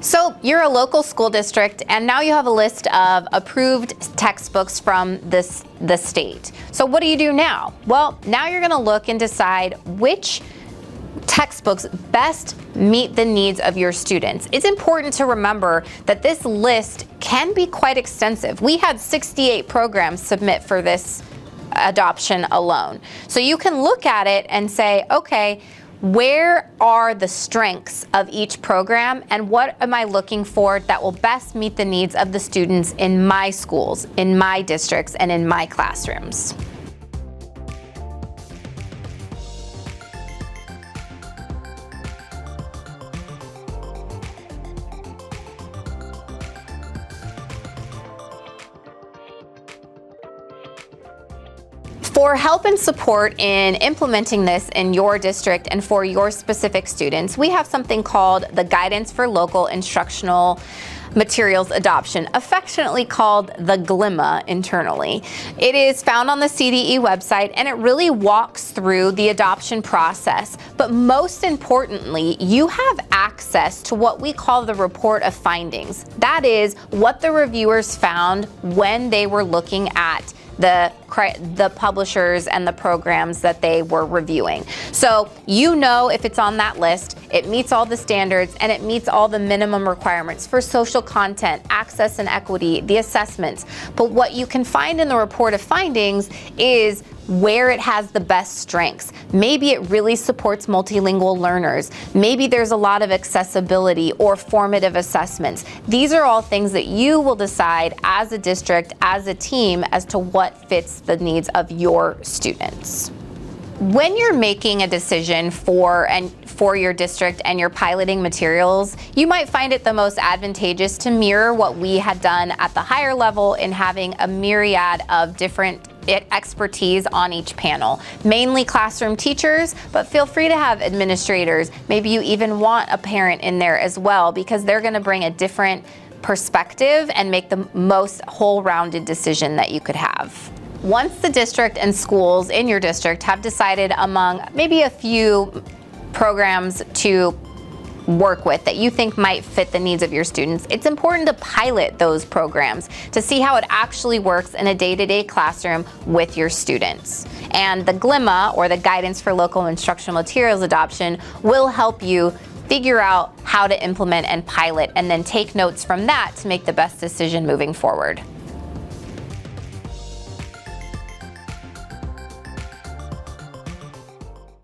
So you're a local school district, and now you have a list of approved textbooks from the state. So what do you do now? Well, now you're going to look and decide which textbooks best meet the needs of your students. It's important to remember that this list can be quite extensive. We had 68 programs submit for this adoption alone. So you can look at it and say, okay, where are the strengths of each program and what am I looking for that will best meet the needs of the students in my schools, in my districts, and in my classrooms? For help and support in implementing this in your district and for your specific students, we have something called the Guidance for Local Instructional Materials Adoption, affectionately called the GLIMA internally. It is found on the CDE website, and it really walks through the adoption process. But most importantly, you have access to what we call the report of findings. That is what the reviewers found when they were looking at the publishers and the programs that they were reviewing. So you know if it's on that list, it meets all the standards and it meets all the minimum requirements for social content, access and equity, the assessments. But what you can find in the report of findings is where it has the best strengths. Maybe it really supports multilingual learners. Maybe there's a lot of accessibility or formative assessments. These are all things that you will decide as a district, as a team, as to what fits the needs of your students. When you're making a decision for your district and you're piloting materials, you might find it the most advantageous to mirror what we had done at the higher level in having a myriad of different expertise on each panel, mainly classroom teachers, but feel free to have administrators. Maybe you even want a parent in there as well, because they're going to bring a different perspective and make the most whole-rounded decision that you could have. Once the district and schools in your district have decided among maybe a few programs to work with that you think might fit the needs of your students, it's important to pilot those programs to see how it actually works in a day-to-day classroom with your students. And the GLIMA, or the Guidance for Local Instructional Materials Adoption, will help you figure out how to implement and pilot, and then take notes from that to make the best decision moving forward.